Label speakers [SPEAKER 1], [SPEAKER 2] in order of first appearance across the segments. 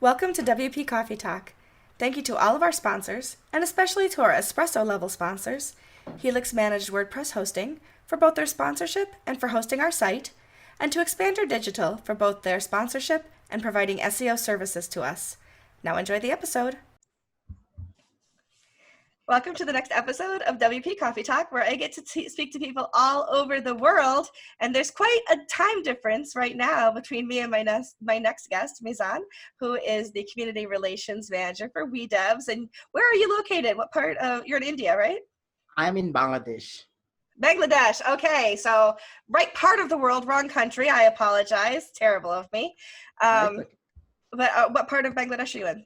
[SPEAKER 1] Welcome to WP Coffee Talk. Thank you to all of our sponsors, and especially to our espresso level sponsors, Helix Managed WordPress Hosting, for both their sponsorship and for hosting our site, and to Expander Digital for both their sponsorship and providing SEO services to us. Now enjoy the episode. Welcome to the next episode of WP Coffee Talk, where I get to speak to people all over the world. And there's quite a time difference right now between me and my next guest, Mizan, who is the Community Relations Manager for WeDevs. And where are you located? What part of, you're in India, right?
[SPEAKER 2] I'm in Bangladesh.
[SPEAKER 1] Bangladesh. Okay, so right part of the world, wrong country. I apologize. Terrible of me.
[SPEAKER 2] Okay.
[SPEAKER 1] But what part of Bangladesh are you in?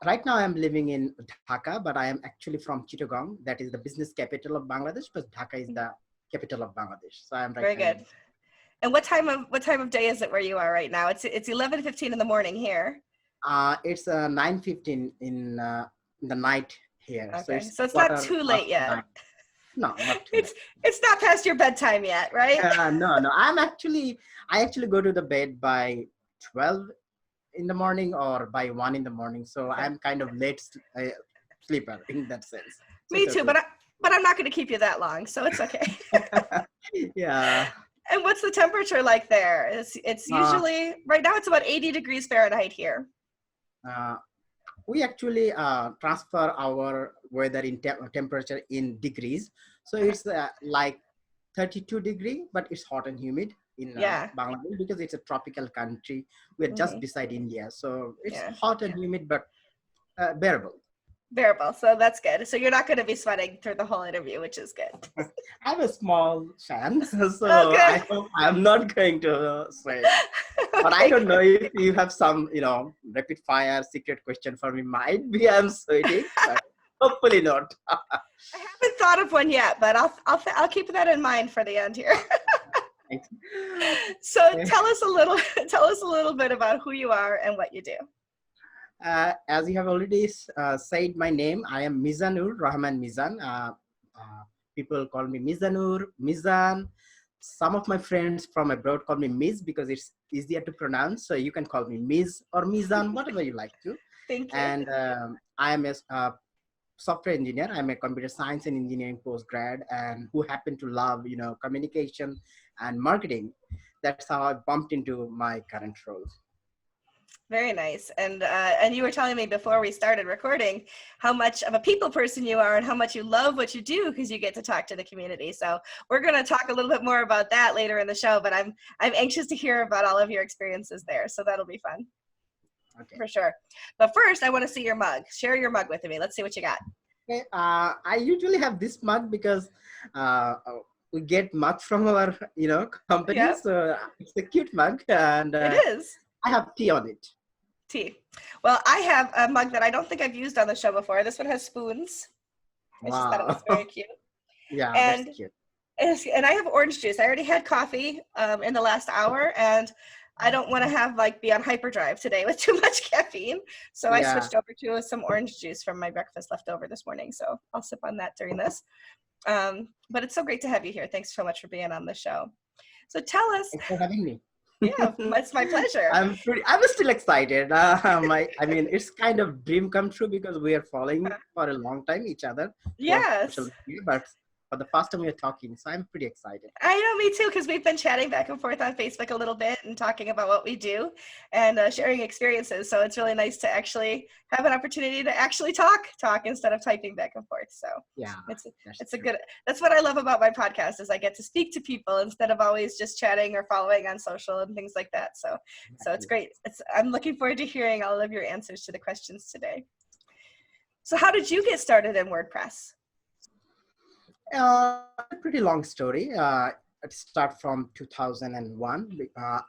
[SPEAKER 2] Right now I'm living in Dhaka, but I am actually from Chittagong. That is the business capital of Bangladesh, but Dhaka is the capital of Bangladesh. So I'm right.
[SPEAKER 1] Very good. And what time of day is it where you are right now? It's 11:15 in the morning here.
[SPEAKER 2] It's 9:15 in the night here.
[SPEAKER 1] Okay. So it's not too late yet.
[SPEAKER 2] Night. No, not too
[SPEAKER 1] late. It's not past your bedtime yet, right?
[SPEAKER 2] No. I actually go to the bed by 12 in the morning or by 1 in the morning. So okay. I'm kind of late sleeper in that sense. So
[SPEAKER 1] me too, okay. but I'm not going to keep you that long, so it's okay.
[SPEAKER 2] Yeah.
[SPEAKER 1] And what's the temperature like there? It's usually, right now it's about 80 degrees Fahrenheit here.
[SPEAKER 2] We actually transfer our weather in temperature in degrees. So it's like 32 degree, but it's hot and humid in Bangladesh because it's a tropical country. We're just beside India. So it's hot and humid, but bearable.
[SPEAKER 1] Bearable. So that's good. So you're not going to be sweating through the whole interview, which is good.
[SPEAKER 2] I'm a small fan, so I hope I'm not going to sweat. But I don't know if you have some, rapid fire secret question for me. Might be I'm sweating, but hopefully not.
[SPEAKER 1] I haven't thought of one yet, but I'll keep that in mind for the end here. So tell us a little bit about who you are and what you do.
[SPEAKER 2] As you have already said my name, I am Mizanur, Rahaman Mizan. People call me Mizanur, Mizan. Some of my friends from abroad call me Miz because it's easier to pronounce. So you can call me Miz or Mizan, whatever you like to.
[SPEAKER 1] Thank you.
[SPEAKER 2] And I am a software engineer. I'm a computer science and engineering postgrad, and who happen to love, communication and marketing. That's how I bumped into my current role.
[SPEAKER 1] Very nice. And you were telling me before we started recording how much of a people person you are and how much you love what you do because you get to talk to the community. So we're going to talk a little bit more about that later in the show, but I'm anxious to hear about all of your experiences there. So that'll be fun. Okay. For sure. But first, I want to see your mug. Share your mug with me. Let's see what you got.
[SPEAKER 2] Okay. I usually have this mug because we get mugs from our, company. Yep. So it's a cute mug. And
[SPEAKER 1] it is.
[SPEAKER 2] I have tea on it.
[SPEAKER 1] Tea. Well, I have a mug that I don't think I've used on the show before. This one has spoons.
[SPEAKER 2] Wow.
[SPEAKER 1] I just thought it was very cute.
[SPEAKER 2] Yeah,
[SPEAKER 1] and
[SPEAKER 2] that's cute.
[SPEAKER 1] And I have orange juice. I already had coffee in the last hour, and I don't want to be on hyperdrive today with too much caffeine. So I switched over to some orange juice from my breakfast left over this morning. So I'll sip on that during this. But it's so great to have you here. Thanks so much for being on the show. So tell us.
[SPEAKER 2] Thanks for having me.
[SPEAKER 1] Yeah, it's my pleasure.
[SPEAKER 2] I'm still excited. It's kind of dream come true because we are following for a long time each other.
[SPEAKER 1] Yes.
[SPEAKER 2] But for the first time we're talking, so I'm pretty excited.
[SPEAKER 1] I know, me too, because we've been chatting back and forth on Facebook a little bit and talking about what we do and sharing experiences. So it's really nice to actually have an opportunity to actually talk instead of typing back and forth. So
[SPEAKER 2] yeah,
[SPEAKER 1] that's what I love about my podcast is I get to speak to people instead of always just chatting or following on social and things like that. So it's great. I'm looking forward to hearing all of your answers to the questions today. So how did you get started in WordPress?
[SPEAKER 2] A pretty long story. It started from 2001.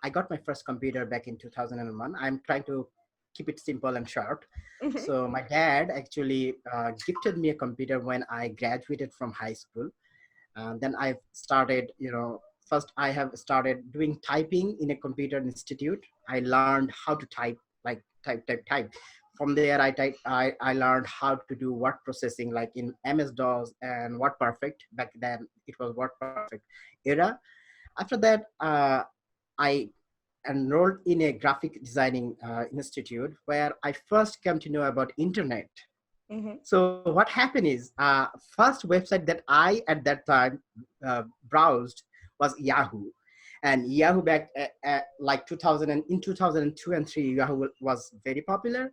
[SPEAKER 2] I got my first computer back in 2001. I'm trying to keep it simple and short. Mm-hmm. So my dad actually gifted me a computer when I graduated from high school. Then I started, first I have started doing typing in a computer institute. I learned how to type. From there, I learned how to do word processing, like in MS-DOS and WordPerfect. Back then, it was WordPerfect era. After that, I enrolled in a graphic designing institute where I first came to know about internet.
[SPEAKER 1] Mm-hmm.
[SPEAKER 2] So what happened is, first website that I at that time browsed was Yahoo, and Yahoo back like 2000 and in 2002 and 3, Yahoo was very popular,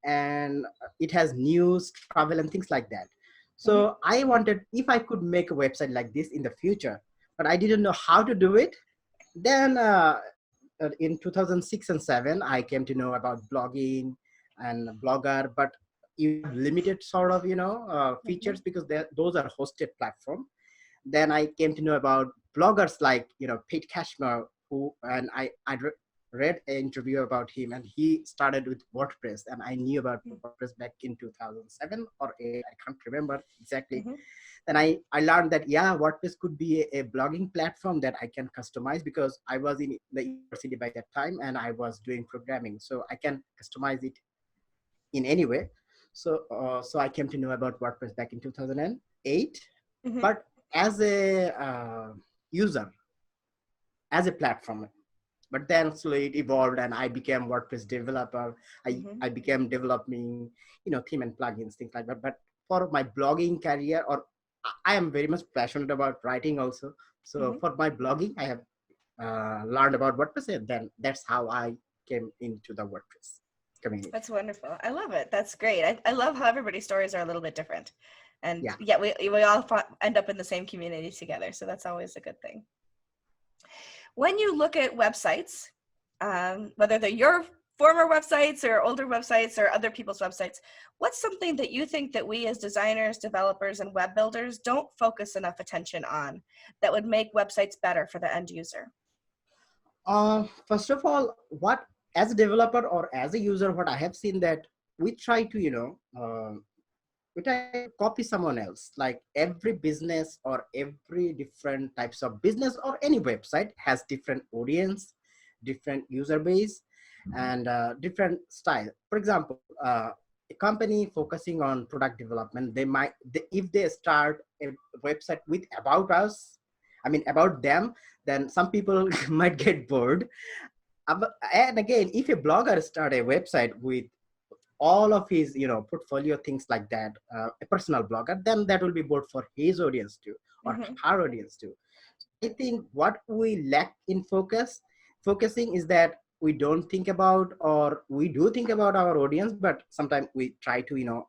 [SPEAKER 2] and it has news, travel, and things like that.
[SPEAKER 1] Mm-hmm.
[SPEAKER 2] So I wanted if I could make a website like this in the future, but I didn't know how to do it. Then in 2006 and 7, I came to know about blogging and Blogger, but you have limited sort of
[SPEAKER 1] Mm-hmm.
[SPEAKER 2] features because those are hosted platform. Then I came to know about bloggers like Pete Cashmere, who and read an interview about him, and he started with WordPress, and I knew about WordPress back in 2007 or 8. I can't remember exactly.
[SPEAKER 1] Mm-hmm.
[SPEAKER 2] Then I learned that WordPress could be a blogging platform that I can customize because I was in the university by that time and I was doing programming, so I can customize it in any way. So I came to know about WordPress back in 2008,
[SPEAKER 1] Mm-hmm.
[SPEAKER 2] but as a user, as a platform. But then slowly it evolved and I became WordPress developer. i
[SPEAKER 1] Mm-hmm.
[SPEAKER 2] i became developing theme and plugins, things like that. But for my blogging career, or I am very much passionate about writing also, so
[SPEAKER 1] Mm-hmm.
[SPEAKER 2] for my blogging I have learned about WordPress, and then that's how I came into the WordPress community.
[SPEAKER 1] That's wonderful. I love it. That's great. I love how everybody's stories are a little bit different. And
[SPEAKER 2] Yeah.
[SPEAKER 1] yet we all end up in the same community together. So that's always a good thing. When you look at websites, whether they're your former websites or older websites or other people's websites, what's something that you think that we as designers, developers, and web builders don't focus enough attention on that would make websites better for the end user?
[SPEAKER 2] First of all, what as a developer or as a user, what I have seen that we try to we try to copy someone else. Like every business or every different types of business or any website has different audience, different user base, and different style. For example, a company focusing on product development, if they start a website with about us, I mean about them, then some people might get bored. And again, if a blogger start a website with all of his portfolio, things like that, a personal blogger, then that will be both for his audience too, or
[SPEAKER 1] Mm-hmm.
[SPEAKER 2] her audience too. I think what we lack in focusing is that we don't think about, or we do think about our audience, but sometimes we try to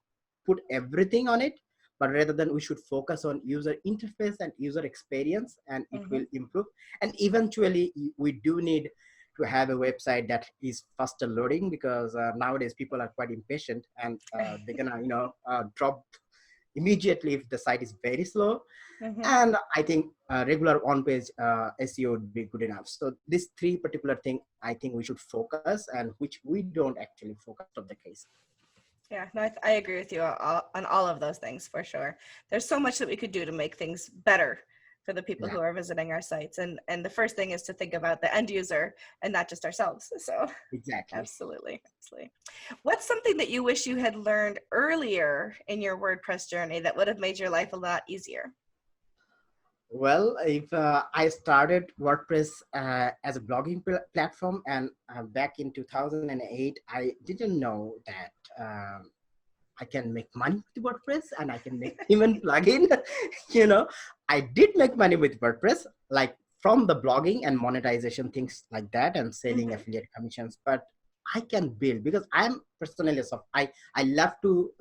[SPEAKER 2] put everything on it, but rather than we should focus on user interface and user experience, and it
[SPEAKER 1] Mm-hmm.
[SPEAKER 2] will improve. And eventually we do need to have a website that is faster loading, because nowadays people are quite impatient, and they're gonna drop immediately if the site is very slow.
[SPEAKER 1] Mm-hmm.
[SPEAKER 2] And I think regular on-page SEO would be good enough. So these three particular things I think we should focus, and which we don't actually focus of the case.
[SPEAKER 1] Yeah, no, I agree with you on all of those things for sure. There's so much that we could do to make things better for the people
[SPEAKER 2] Yeah,
[SPEAKER 1] who are visiting our sites. And the first thing is to think about the end user and not just ourselves. So
[SPEAKER 2] exactly.
[SPEAKER 1] absolutely, absolutely. What's something that you wish you had learned earlier in your WordPress journey that would have made your life a lot easier?
[SPEAKER 2] Well, if I started WordPress as a blogging platform, and back in 2008, I didn't know that I can make money with WordPress and I can make even plugin. you know, I did make money with WordPress, like from the blogging and monetization, things like that, and selling
[SPEAKER 1] Mm-hmm.
[SPEAKER 2] affiliate commissions. But I can build because I'm personally I love to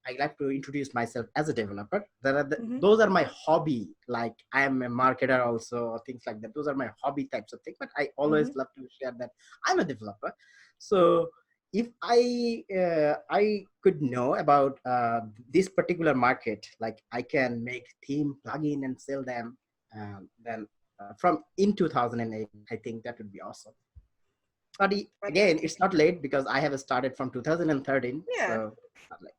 [SPEAKER 2] I like to introduce myself as a developer.
[SPEAKER 1] Mm-hmm.
[SPEAKER 2] Those are my hobby. Like I am a marketer also, or things like that. Those are my hobby types of things. But I
[SPEAKER 1] Mm-hmm.
[SPEAKER 2] always love to share that I'm a developer. So if I could know about this particular market, like I can make theme plugin and sell them, then from in 2008, I think that would be awesome. But again,
[SPEAKER 1] Wonderful.
[SPEAKER 2] it's not late because I have started from 2013,
[SPEAKER 1] Yeah,
[SPEAKER 2] so not late.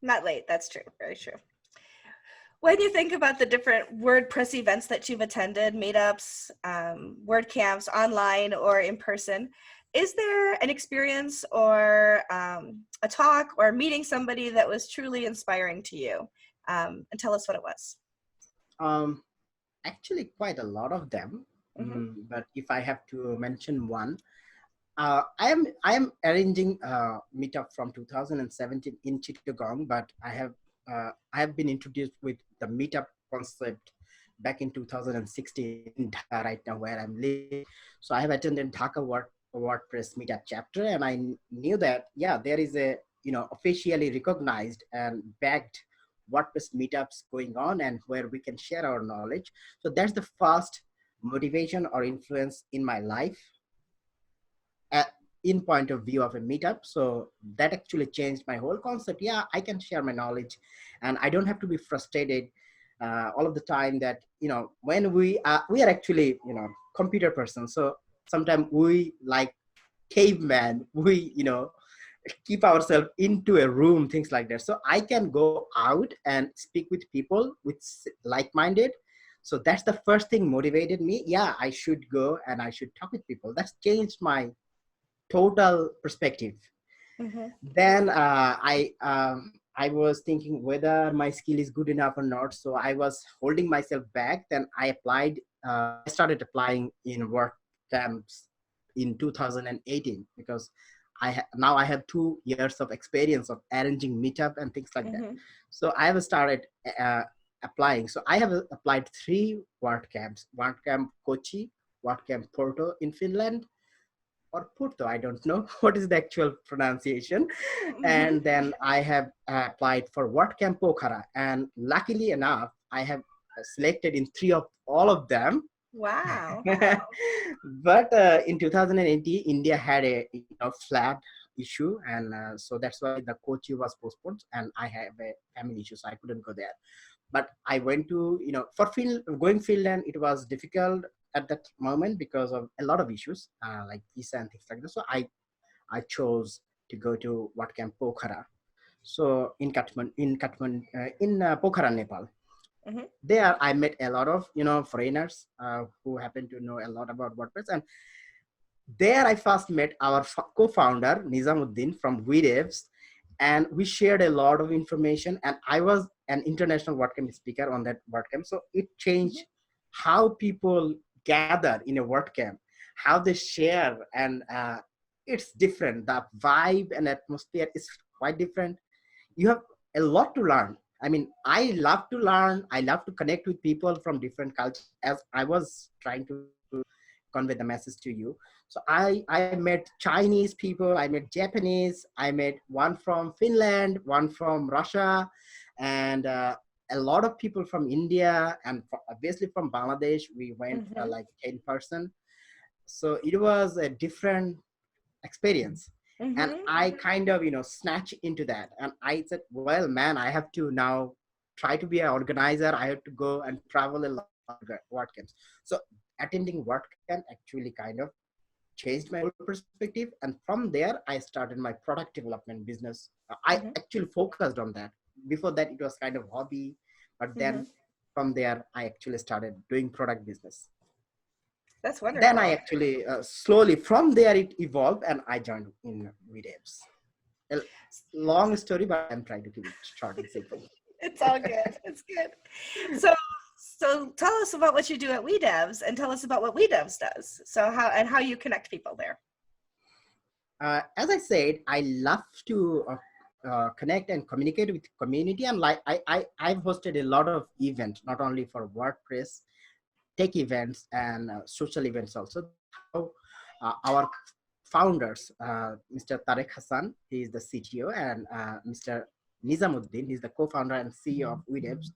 [SPEAKER 1] not late. That's true. Very true. When you think about the different WordPress events that you've attended, meetups, WordCamps, online or in person, is there an experience or a talk or meeting somebody that was truly inspiring to you? And tell us what it was.
[SPEAKER 2] Um, Actually, quite a lot of them.
[SPEAKER 1] Mm-hmm.
[SPEAKER 2] But if I have to mention one, I am arranging a meetup from 2017 in Chittagong, but I have been introduced with the meetup concept back in 2016 in Dhaka right now where I'm living. So I have attended Dhaka WordPress meetup chapter, and I knew that yeah there is a officially recognized and backed WordPress meetups going on and where we can share our knowledge. So that's the first motivation or influence in my life at, in point of view of a meetup. So that actually changed my whole concept. Yeah, I can share my knowledge and I don't have to be frustrated all of the time that when we are actually computer person. So sometimes we like caveman, we keep ourselves into a room, things like that. So I can go out and speak with people with like-minded. So that's the first thing motivated me. Yeah, I should go and I should talk with people. That's changed my total perspective.
[SPEAKER 1] Mm-hmm.
[SPEAKER 2] Then I was thinking whether my skill is good enough or not. So I was holding myself back. Then I applied. I started applying in work camps in 2018 because now I have 2 years of experience of arranging meetup and things like that.
[SPEAKER 1] Mm-hmm.
[SPEAKER 2] So I have started applying. So I have applied 3 WordCamps: WordCamp Kochi, WordCamp Porto in Finland, or Porto, I don't know what is the actual pronunciation.
[SPEAKER 1] Mm-hmm.
[SPEAKER 2] And then I have applied for WordCamp Pokhara, and luckily enough, I have selected in 3 of all of them.
[SPEAKER 1] Wow.
[SPEAKER 2] But in 2018, India had a flood issue, and so that's why the Kochi was postponed, and I have a family issue, so I couldn't go there. But I went to for going Finland, it was difficult at that moment because of a lot of issues like visa and things like that. So I chose to go to WordCamp Pokhara. So in Pokhara, Nepal.
[SPEAKER 1] Mm-hmm.
[SPEAKER 2] There I met a lot of foreigners who happen to know a lot about WordPress, and there I first met our co-founder Nizamuddin from WeDevs, and we shared a lot of information. And I was an international WordCamp speaker on that WordCamp, so it changed how people gather in a WordCamp, how they share, and it's different. The vibe and atmosphere is quite different. You have a lot to learn. I mean, I love to learn. I love to connect with people from different cultures, as I was trying to convey the message to you. So I met Chinese people, I met Japanese, I met one from Finland, one from Russia, and a lot of people from India, and obviously from Bangladesh. We went
[SPEAKER 1] Mm-hmm.
[SPEAKER 2] like 10 person. So it was a different experience, and
[SPEAKER 1] Mm-hmm.
[SPEAKER 2] I kind of snatch into that, and I said, well man, I have to now try to be an organizer. I have to go and travel a lot of WordCamps. So attending WordCamp actually kind of changed my whole perspective, and from there I started my product development business. I
[SPEAKER 1] Mm-hmm.
[SPEAKER 2] actually focused on that. Before that it was kind of hobby, but
[SPEAKER 1] Mm-hmm.
[SPEAKER 2] then from there I actually started doing product business.
[SPEAKER 1] That's
[SPEAKER 2] Then I
[SPEAKER 1] wonderful.
[SPEAKER 2] actually slowly from there it evolved and I joined in WeDevs. A long story, but I'm trying to keep it short and simple.
[SPEAKER 1] It's all good. It's good. So, so tell us about what you do at WeDevs, and tell us about what WeDevs does. So how you connect people there.
[SPEAKER 2] As I said, I love to connect and communicate with community, and like I've hosted a lot of events, not only for WordPress, tech events and social events also. That's how our founders, Mr. Tarek Hassan, he is the CTO, and Mr. Nizamuddin, he's the co-founder and CEO of WeDevs.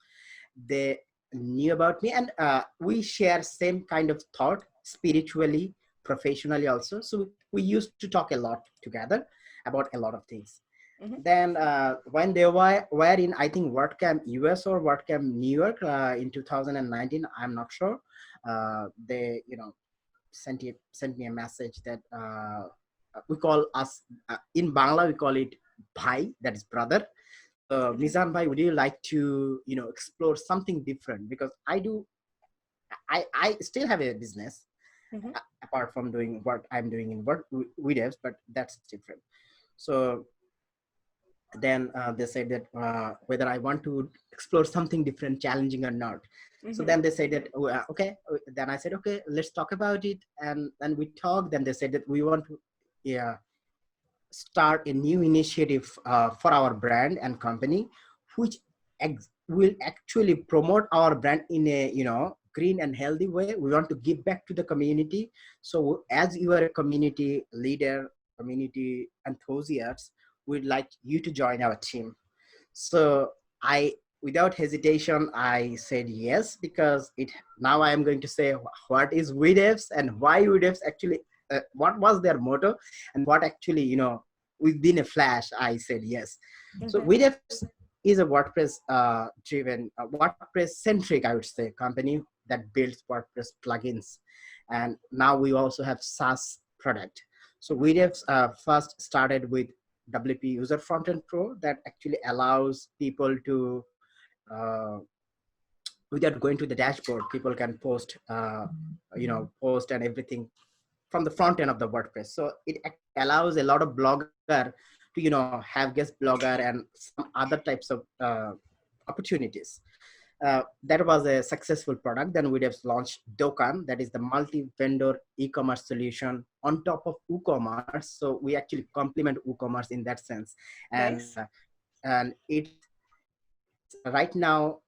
[SPEAKER 2] They knew about me, and we share same kind of thought spiritually, professionally also. So we used to talk a lot together about a lot of things.
[SPEAKER 1] Mm-hmm.
[SPEAKER 2] Then when they were in, I think, WordCamp US or WordCamp New York in 2019, I'm not sure. They sent me a message that we call us in Bangla we call it bhai, that is brother. So Mizan bhai, would you like to explore something different? Because I still have a business
[SPEAKER 1] Mm-hmm.
[SPEAKER 2] apart from doing what I'm doing in WeDevs, but that's different. So then they said that whether I want to explore something different, challenging or not. So
[SPEAKER 1] Mm-hmm.
[SPEAKER 2] then they said that, oh, okay. Then I said, okay, let's talk about it. And then we talked. Then they said that we want to, yeah, start a new initiative for our brand and company, which will actually promote our brand in a, green and healthy way. We want to give back to the community. So as you are a community leader, community enthusiast, we'd like you to join our team. So I, without hesitation, I said yes, because it, now I am going to say what is WeDevs and why WeDevs actually, what was their motto, and what actually, within a flash, I said yes. So
[SPEAKER 1] Mm-hmm.
[SPEAKER 2] WeDevs is a WordPress driven, WordPress centric, I would say, company that builds WordPress plugins. And now we also have SaaS product. So WeDevs first started with WP User Frontend Pro that actually allows people to, uh, without going to the dashboard, people can post, post and everything from the front end of the WordPress. So it actually allows a lot of blogger to, have guest blogger and some other types of opportunities. That was a successful product. Then we have launched Dokan, that is the multi-vendor e-commerce solution on top of WooCommerce. So we actually complement WooCommerce in that sense, and
[SPEAKER 1] Nice.
[SPEAKER 2] it's right now,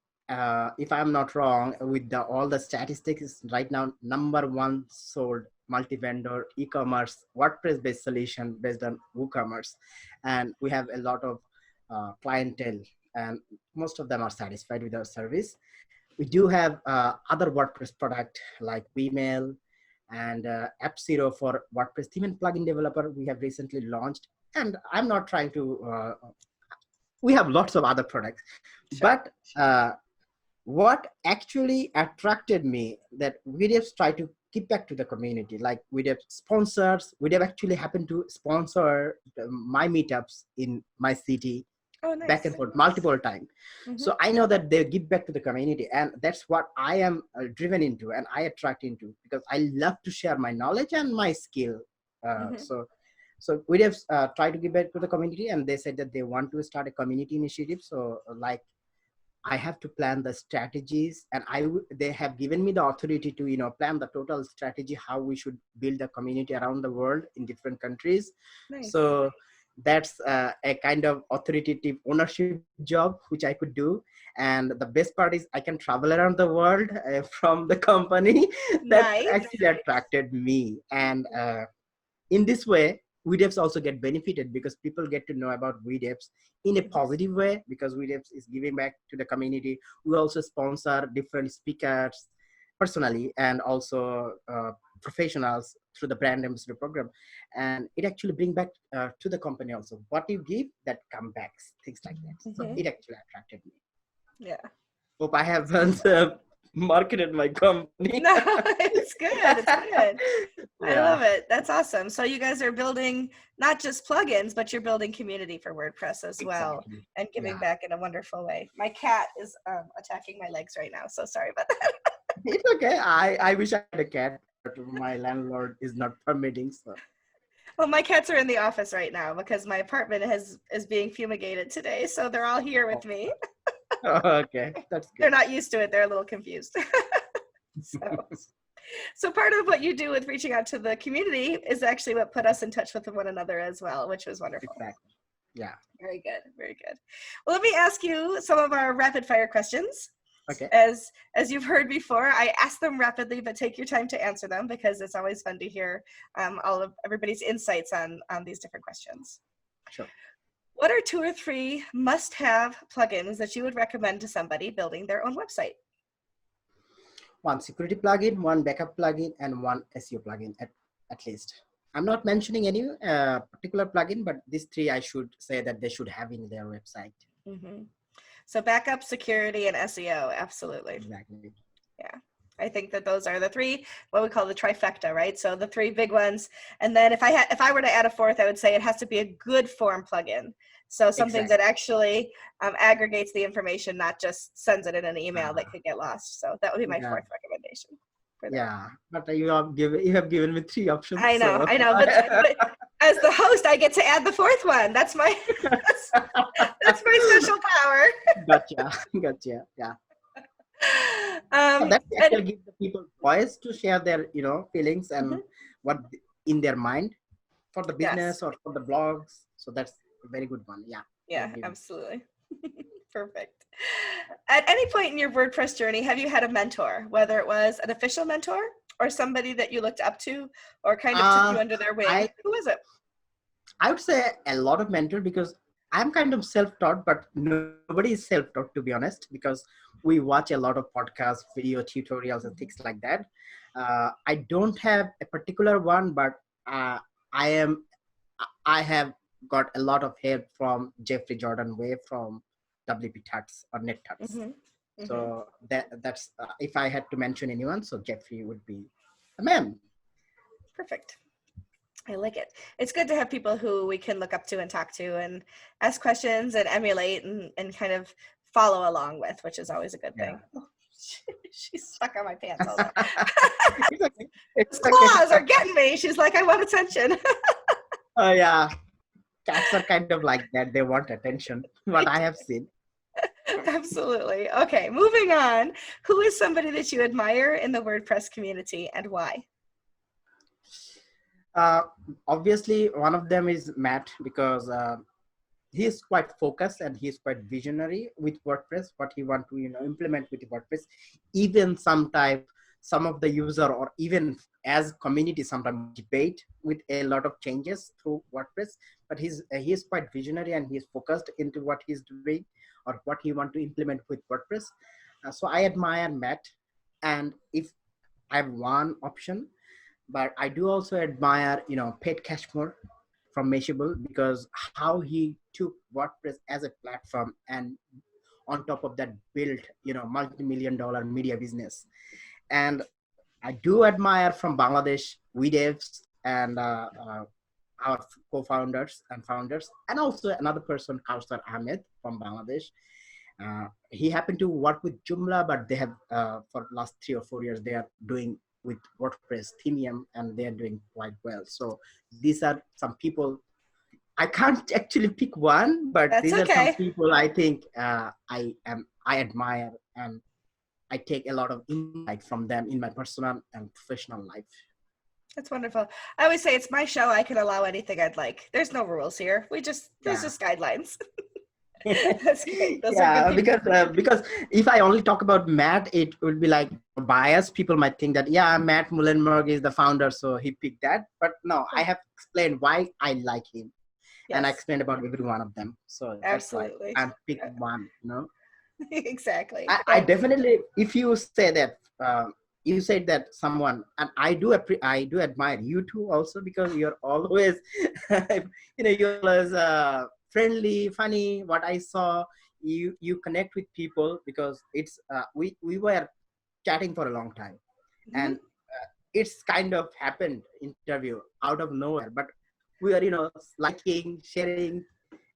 [SPEAKER 2] if I'm not wrong, with all the statistics, is right now number one sold multi-vendor e-commerce WordPress-based solution based on WooCommerce, and we have a lot of clientele, and most of them are satisfied with our service. We do have other WordPress product like Vmail and App Zero for WordPress theme and plugin developer. We have recently launched, and I'm not trying to. We have lots of other products,
[SPEAKER 1] Sure.
[SPEAKER 2] but what actually attracted me that WeDevs try to give back to the community. Like WeDev sponsors, WeDev actually happened to sponsor my meetups in my city
[SPEAKER 1] Oh,
[SPEAKER 2] back and
[SPEAKER 1] nice.
[SPEAKER 2] forth multiple times.
[SPEAKER 1] Mm-hmm.
[SPEAKER 2] So I know that they give back to the community, and that's what I am driven into and I attract into, because I love to share my knowledge and my skill.
[SPEAKER 1] Mm-hmm.
[SPEAKER 2] So we have tried to give back to the community, and they said that they want to start a community initiative. So like I have to plan the strategies, and they have given me the authority to, plan the total strategy, how we should build a community around the world in different countries.
[SPEAKER 1] Nice.
[SPEAKER 2] So that's a kind of authoritative ownership job which I could do. And the best part is I can travel around the world from the company. That
[SPEAKER 1] Nice.
[SPEAKER 2] actually attracted me. And in this way, WeDevs also get benefited because people get to know about WeDevs in a positive way, because WeDevs is giving back to the community. We also sponsor different speakers personally, and also professionals through the brand ambassador program. And it actually bring back to the company also. What you give, that come back, things like that. So
[SPEAKER 1] Mm-hmm.
[SPEAKER 2] it actually attracted me.
[SPEAKER 1] Yeah.
[SPEAKER 2] Hope I haven't marketed my company.
[SPEAKER 1] No, it's good. It's good. I
[SPEAKER 2] Yeah,
[SPEAKER 1] love it. That's awesome. So you guys are building not just plugins, but you're building community for WordPress as well,
[SPEAKER 2] exactly.
[SPEAKER 1] and giving
[SPEAKER 2] Yeah.
[SPEAKER 1] back in a wonderful way. My cat is attacking my legs right now, so sorry about that.
[SPEAKER 2] It's okay. I wish I had a cat, but my landlord is not permitting. So
[SPEAKER 1] Well, my cats are in the office right now because my apartment is being fumigated today, so they're all here with
[SPEAKER 2] oh,
[SPEAKER 1] me.
[SPEAKER 2] okay, that's
[SPEAKER 1] They're
[SPEAKER 2] good.
[SPEAKER 1] not used to it. They're a little confused. so, so part of what you do with reaching out to the community is actually what put us in touch with one another as well, which was wonderful.
[SPEAKER 2] Exactly. Yeah.
[SPEAKER 1] Very good. Very good. Well, let me ask you some of our rapid fire questions.
[SPEAKER 2] Okay.
[SPEAKER 1] As you've heard before, I ask them rapidly, but take your time to answer them because it's always fun to hear all of everybody's insights on these different questions.
[SPEAKER 2] Sure.
[SPEAKER 1] What are 2 or 3 must-have plugins that you would recommend to somebody building their own website?
[SPEAKER 2] One security plugin, one backup plugin, and one SEO plugin at least. I'm not mentioning any particular plugin, but these three I should say that they should have in their website.
[SPEAKER 1] Mm-hmm. So backup, security, and SEO, absolutely.
[SPEAKER 2] Exactly.
[SPEAKER 1] Yeah. I think that those are the 3, what we call the trifecta, right? So the 3 big ones. And then if I were to add a 4th, I would say it has to be a good form plugin. So something
[SPEAKER 2] Exactly.
[SPEAKER 1] that actually aggregates the information, not just sends it in an email that could get lost. So that would be my
[SPEAKER 2] Yeah.
[SPEAKER 1] 4th recommendation. For that.
[SPEAKER 2] Yeah, but you have given me 3 options.
[SPEAKER 1] I know,
[SPEAKER 2] So.
[SPEAKER 1] but As the host, I get to add the fourth one. That's my that's my special power.
[SPEAKER 2] Gotcha. Gotcha. Yeah. So that
[SPEAKER 1] And
[SPEAKER 2] actually gives the people voice to share their, feelings and what in their mind for the
[SPEAKER 1] yes,
[SPEAKER 2] business or for the blogs. So that's a very good one. Yeah. I
[SPEAKER 1] yeah,
[SPEAKER 2] agree with
[SPEAKER 1] absolutely. Perfect. At any point in your WordPress journey, have you had a mentor, whether it was an official mentor or somebody that you looked up to or kind
[SPEAKER 2] you.
[SPEAKER 1] of took you under their wing? Who was it?
[SPEAKER 2] I would say a lot of mentor because I'm kind of self-taught, but nobody is self-taught, to be honest, because we watch a lot of podcasts, video tutorials, and things like that. I don't have a particular one, but I am I have got a lot of help from Jeffrey Jordan Way from WP Tuts or Net Tuts.
[SPEAKER 1] Mm-hmm. Mm-hmm.
[SPEAKER 2] So that's if I had to mention anyone, so Jeffrey would be a man.
[SPEAKER 1] Perfect. I like it. It's good to have people who we can look up to and talk to and ask questions and emulate and kind of follow along with, which is always a good
[SPEAKER 2] Yeah.
[SPEAKER 1] thing. Oh, she's stuck on my pants all day.
[SPEAKER 2] It's okay. It's
[SPEAKER 1] Those
[SPEAKER 2] okay.
[SPEAKER 1] claws are getting me. She's like, I want attention.
[SPEAKER 2] Oh yeah, cats are kind of like that. They want attention. What I have seen.
[SPEAKER 1] Absolutely. Okay, moving on. Who is somebody that you admire in the WordPress community and why?
[SPEAKER 2] Uh, Obviously, one of them is Matt because he is quite focused and he is quite visionary with WordPress. What he want to implement with WordPress, even sometimes some of the user or even as community sometimes debate with a lot of changes through WordPress. But he is quite visionary and he is focused into what he's doing or what he want to implement with WordPress. So I admire Matt, and if I have one option, but I do also admire, Pet Cashmore from Mashable because how he took WordPress as a platform and on top of that built, multi-million dollar media business. And I do admire from Bangladesh, WeDevs and our co-founders and founders, and also another person, Kausar Ahmed from Bangladesh. He happened to work with Joomla, but they have for last 3 or 4 years they are doing with WordPress Themium, and they are doing quite well. So these are some people. I can't actually pick one, but
[SPEAKER 1] That's
[SPEAKER 2] these are some
[SPEAKER 1] okay.
[SPEAKER 2] people I think I admire, and I take a lot of insight from them in my personal and professional life.
[SPEAKER 1] That's wonderful. I always say it's my show. I can allow anything I'd like. There's no rules here. There's
[SPEAKER 2] Yeah.
[SPEAKER 1] just guidelines. That's great. Those are good
[SPEAKER 2] Yeah,
[SPEAKER 1] people.
[SPEAKER 2] because if I only talk about Matt, it would be like biased. People might think that Matt Mullenberg is the founder, so he picked that. But no, I have explained why I like him, and I
[SPEAKER 1] Yes,
[SPEAKER 2] explained about every one of them. So that's why
[SPEAKER 1] absolutely.
[SPEAKER 2] I'm pick one.
[SPEAKER 1] Exactly.
[SPEAKER 2] I definitely, if you say that, you said that someone, and I do admire you too also because you're always, you're always friendly, funny. What I saw, you connect with people because it's we were chatting for a long time,
[SPEAKER 1] Mhm.
[SPEAKER 2] and it's kind of happened interview out of nowhere, but we are liking, sharing,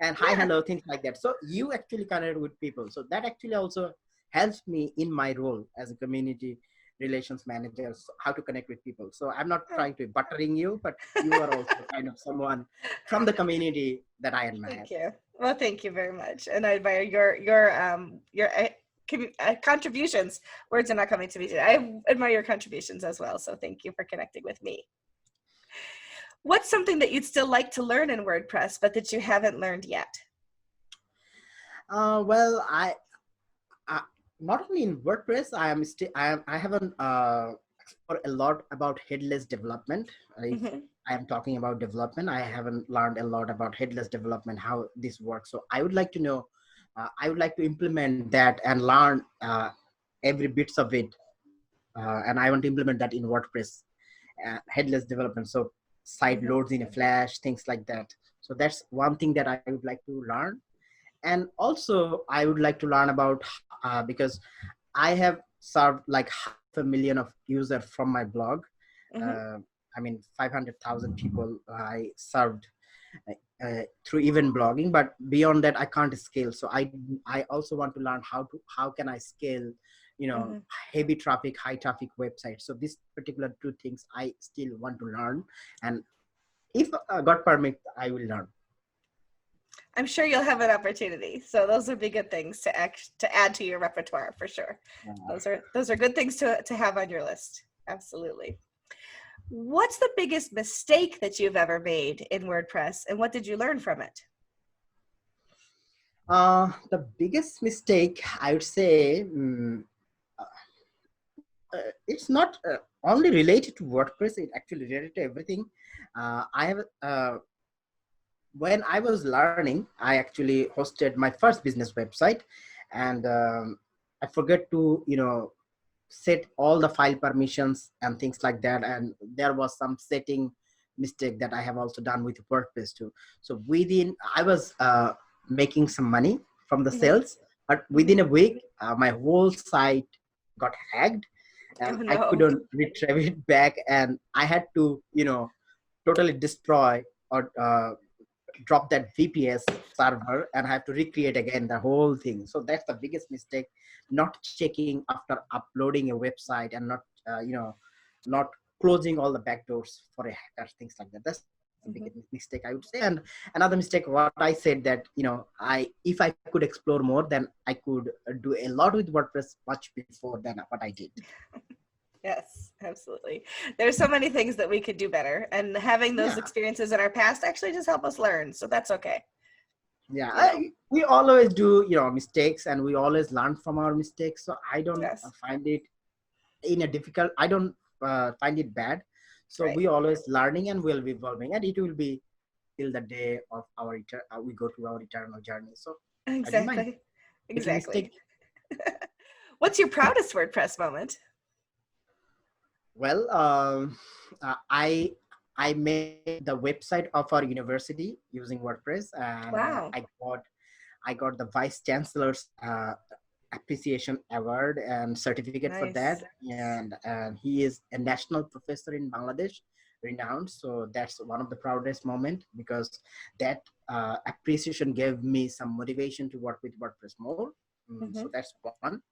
[SPEAKER 2] and hi
[SPEAKER 1] Yeah.
[SPEAKER 2] hello things like that. So you actually connect with people, so that actually also helps me in my role as a community relations manager, so how to connect with people. So I'm not trying to buttering you, but you are also kind of someone from the community that I admire.
[SPEAKER 1] Thank you. Well, thank you very much, and I admire your contributions. Words are not coming to me today. I admire your contributions as well. So thank you for connecting with me. What's something that you'd still like to learn in WordPress, but that you haven't learned yet?
[SPEAKER 2] Well, uh, not only in WordPress, I haven't explored a lot about headless development. If
[SPEAKER 1] Mm-hmm.
[SPEAKER 2] I am talking about development, I haven't learned a lot about headless development, how this works. So I would like to know, I would like to implement that and learn every bits of it, and I want to implement that in WordPress headless development. So site
[SPEAKER 1] Mm-hmm.
[SPEAKER 2] loads in a Flash, things like that. So that's one thing that I would like to learn. And also I would like to learn about because I have served like 500,000 of users from my blog.
[SPEAKER 1] Mm-hmm.
[SPEAKER 2] uh, I mean 500,000 people I served through even blogging, but beyond that I can't scale. So I also want to learn how can I scale, you know
[SPEAKER 1] Mm-hmm.
[SPEAKER 2] heavy traffic, high traffic websites. So these particular two things I still want to learn, and if God permit, I will learn.
[SPEAKER 1] I'm sure you'll have an opportunity. So those would be good things to add to your repertoire for sure. Those are good things to have on your list. Absolutely. What's the biggest mistake that you've ever made in WordPress, and what did you learn from it?
[SPEAKER 2] The biggest mistake, I would say, it's not only related to WordPress. It actually related to everything. I have when I was learning, I actually hosted my first business website, and I forget to set all the file permissions and things like that, and there was some setting mistake that I have also done with WordPress too. So I was making some money from the sales, but within a week my whole site got hacked,
[SPEAKER 1] Oh
[SPEAKER 2] and I
[SPEAKER 1] no.
[SPEAKER 2] couldn't retrieve it back, and I had to totally destroy or drop that VPS server and have to recreate again the whole thing. So that's the biggest mistake, not checking after uploading a website, and not not closing all the backdoors for a hacker, things like that. That's the biggest mistake, I would say. And another mistake, what I said, that if I could explore more, then I could do a lot with WordPress much before than what I did.
[SPEAKER 1] Yes, absolutely. There's so many things that we could do better, and having those experiences in our past actually just help us learn. So that's okay.
[SPEAKER 2] We always do mistakes, and we always learn from our mistakes. So I don't find it difficult. I don't find it bad. So we always learning, and we'll be evolving, and it will be till the day of our we go to our eternal journey. So
[SPEAKER 1] exactly. What's your proudest WordPress moment?
[SPEAKER 2] Well, I made the website of our university using WordPress, and I got the vice chancellor's appreciation award and certificate for that, and he is a national professor in Bangladesh, renowned. So that's one of the proudest moment, because that appreciation gave me some motivation to work with WordPress more. So that's one.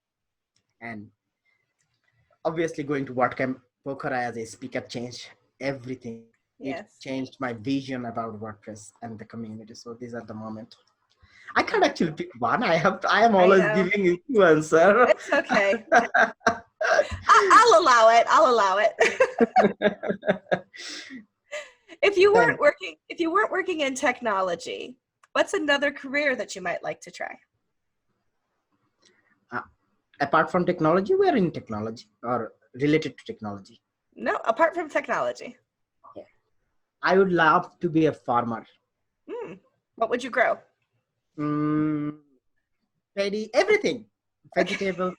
[SPEAKER 2] And obviously going to WordCamp Pokhara as a speaker changed everything. It changed my vision about WordPress and the community. So these are the moments. I can't actually pick one. I am always giving you two answers.
[SPEAKER 1] It's okay. I'll allow it. If you weren't working in technology, what's another career that you might like to try?
[SPEAKER 2] Apart from technology, we're in technology or related to technology.
[SPEAKER 1] No, apart from technology.
[SPEAKER 2] Yeah. I would love to be a farmer.
[SPEAKER 1] What would you grow?
[SPEAKER 2] Everything, vegetables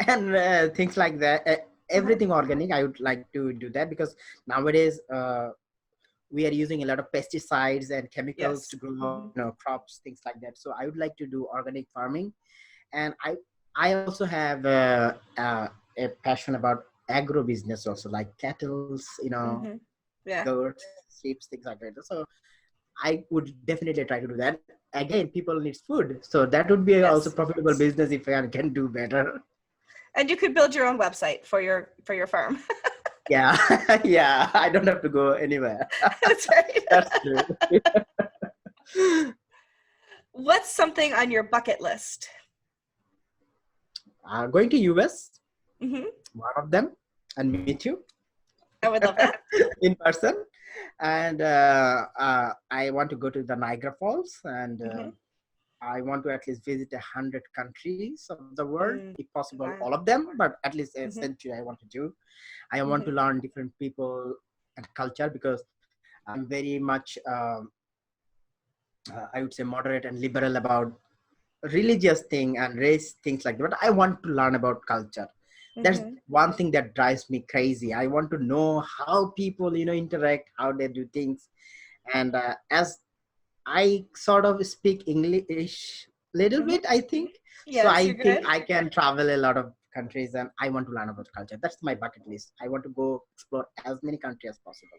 [SPEAKER 2] and things like that. Everything organic. I would like to do that, because nowadays we are using a lot of pesticides and chemicals to grow crops, things like that. So I would like to do organic farming, and I also have a passion about agro business also, like cattle, goats, sheep, things like that. So I would definitely try to do that. Again, people need food, so that would be also profitable business if I can do better.
[SPEAKER 1] And you could build your own website for your farm.
[SPEAKER 2] Yeah, I don't have to go anywhere.
[SPEAKER 1] That's right.
[SPEAKER 2] That's true.
[SPEAKER 1] What's something on your bucket list?
[SPEAKER 2] Going to US, one of them, and meet you.
[SPEAKER 1] I would love that.
[SPEAKER 2] In person. And I want to go to the Niagara Falls, and I want to at least visit 100 countries of the world, if possible, all of them, but at least a century I want to do. I want to learn different people and culture, because I'm very much, I would say, moderate and liberal about religious thing and race, things like that. But I want to learn about culture. That's one thing that drives me crazy. I want to know how people, interact, how they do things. And as I sort of speak English little bit, I think. So I think I can travel a lot of countries, and I want to learn about culture. That's my bucket list. I want to go explore as many countries as possible.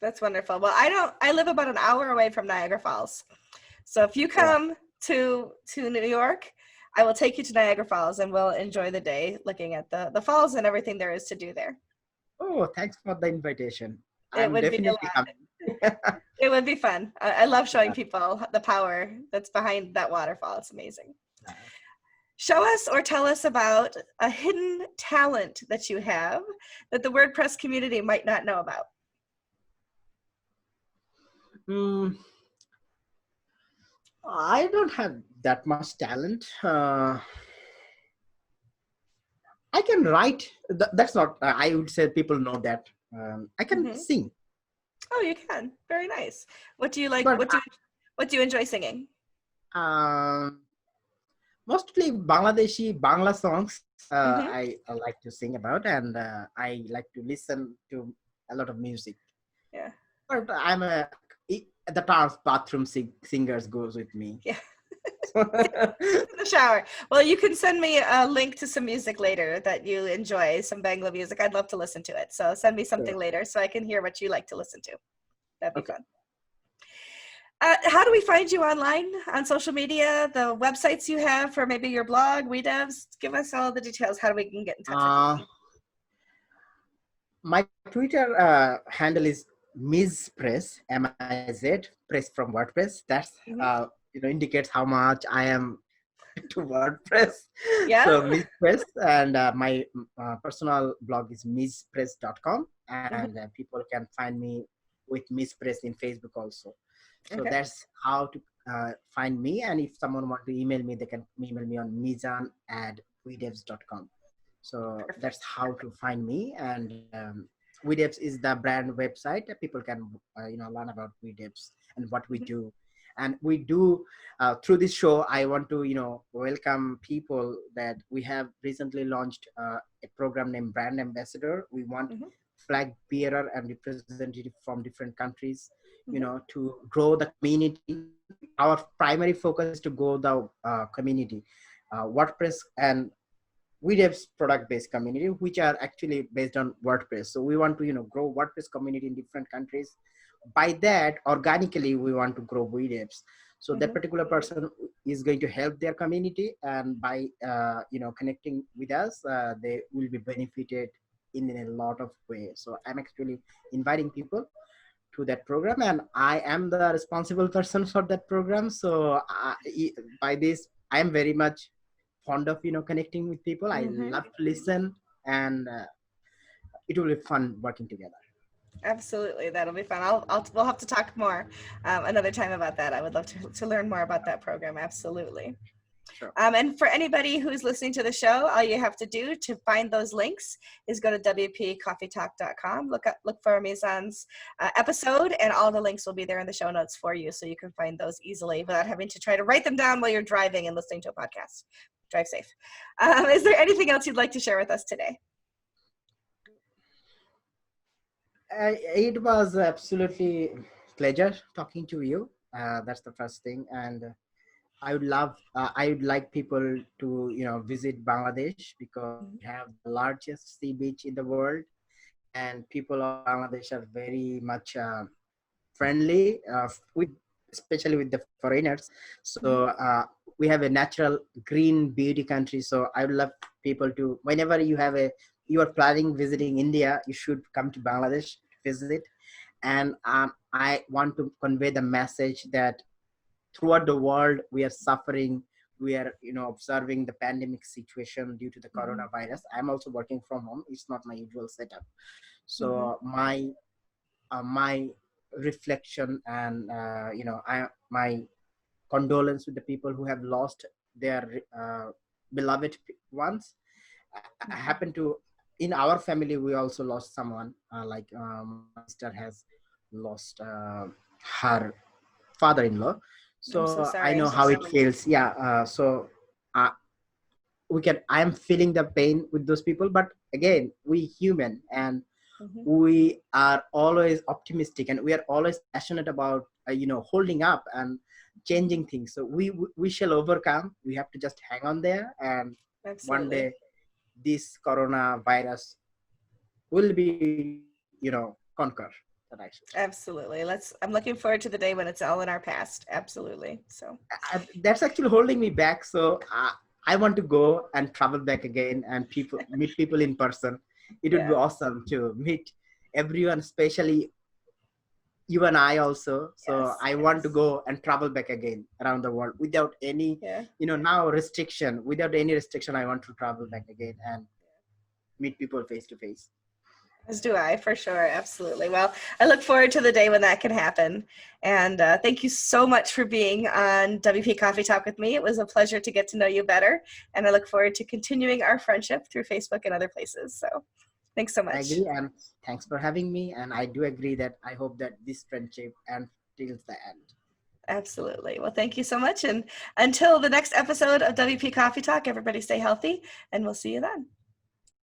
[SPEAKER 1] That's wonderful. Well, I live about an hour away from Niagara Falls. So if you come to New York, I will take you to Niagara Falls, and we'll enjoy the day looking at the falls and everything there is to do there.
[SPEAKER 2] Oh, thanks for the invitation.
[SPEAKER 1] It would definitely be
[SPEAKER 2] coming.
[SPEAKER 1] It would be fun. I love showing people the power that's behind that waterfall. It's amazing. Show us or tell us about a hidden talent that you have that the WordPress community might not know about.
[SPEAKER 2] I don't have that much talent. I can write. That's not. I would say people know that. I can sing.
[SPEAKER 1] Oh, you can. Very nice. What do you like?
[SPEAKER 2] But
[SPEAKER 1] What do you enjoy singing?
[SPEAKER 2] Mostly Bangladeshi Bangla songs. I like to sing about, and I like to listen to a lot of music.
[SPEAKER 1] Yeah.
[SPEAKER 2] But I'm the term bathroom singers goes with me.
[SPEAKER 1] Yeah. In the shower. Well, you can send me a link to some music later that you enjoy, some Bangla music. I'd love to listen to it. So send me something later so I can hear what you like to listen to. That'd be fun. How do we find you online, on social media, the websites you have for maybe your blog, WeDevs? Give us all the details, how we can get in touch with you.
[SPEAKER 2] My Twitter handle is MizPress, M-I-Z, press from WordPress. That's, indicates how much I am to WordPress.
[SPEAKER 1] Yeah.
[SPEAKER 2] So MizPress, and my personal blog is mizpress.com, and people can find me with MizPress in Facebook also. So that's how to find me. And if someone wants to email me, they can email me on mizan@wedevs.com. So that's how to find me. And WeDevs is the brand website that people can learn about WeDevs and what we do. And we do through this show, I want to welcome people that we have recently launched a program named Brand Ambassador. We want flag bearer and representative from different countries, to grow the community. Our primary focus is to grow the community, WordPress and WeDevs product-based community, which are actually based on WordPress. So we want to, grow WordPress community in different countries. By that, organically, we want to grow WeDevs. So that particular person is going to help their community, and by connecting with us, they will be benefited in a lot of ways. So I'm actually inviting people to that program, and I am the responsible person for that program. So by this, I am very much fond of connecting with people. I love to listen, and it will be fun working together.
[SPEAKER 1] Absolutely, that'll be fun. We'll have to talk more another time about that. I would love to learn more about that program. Absolutely.
[SPEAKER 2] Sure.
[SPEAKER 1] And for anybody who's listening to the show, all you have to do to find those links is go to WPCoffeeTalk.com. Look for Mizan's episode, and all the links will be there in the show notes for you, so you can find those easily without having to try to write them down while you're driving and listening to a podcast. Drive safe. Is there anything else you'd like to share with us today?
[SPEAKER 2] It was absolutely pleasure talking to you. That's the first thing, and I would like people to visit Bangladesh, because we have the largest sea beach in the world, and people of Bangladesh are very much friendly especially with the foreigners. So we have a natural green beauty country. So I would love people to, whenever you are planning visiting India, you should come to Bangladesh to visit. And I want to convey the message that throughout the world, we are suffering. We are, observing the pandemic situation due to the coronavirus. I'm also working from home. It's not my usual setup. So my reflection and, my condolence with the people who have lost their beloved ones. I happen to, in our family, we also lost someone. My sister has lost her father-in-law. So I know how it feels. Yeah. I am feeling the pain with those people, but again, we human, and we are always optimistic, and we are always passionate about, holding up and changing things. So we shall overcome. We have to just hang on there, and one day this coronavirus will be, conquered.
[SPEAKER 1] Absolutely. I'm looking forward to the day when it's all in our past. Absolutely. So
[SPEAKER 2] that's actually holding me back. So I want to go and travel back again and meet people in person. It would be awesome to meet everyone, especially you and I also. So
[SPEAKER 1] Yes,
[SPEAKER 2] I want to go and travel back again around the world without any,
[SPEAKER 1] yeah.
[SPEAKER 2] now restriction, without any restriction. I want to travel back again and meet people face to face.
[SPEAKER 1] As do I, for sure. Absolutely. Well, I look forward to the day when that can happen. And thank you so much for being on WP Coffee Talk with me. It was a pleasure to get to know you better. And I look forward to continuing our friendship through Facebook and other places. So thanks so
[SPEAKER 2] I
[SPEAKER 1] much.
[SPEAKER 2] agree, and thanks for having me. And I do agree that I hope that this friendship ends till the end.
[SPEAKER 1] Absolutely. Well, thank you so much. And until the next episode of WP Coffee Talk, everybody stay healthy, and we'll see you then.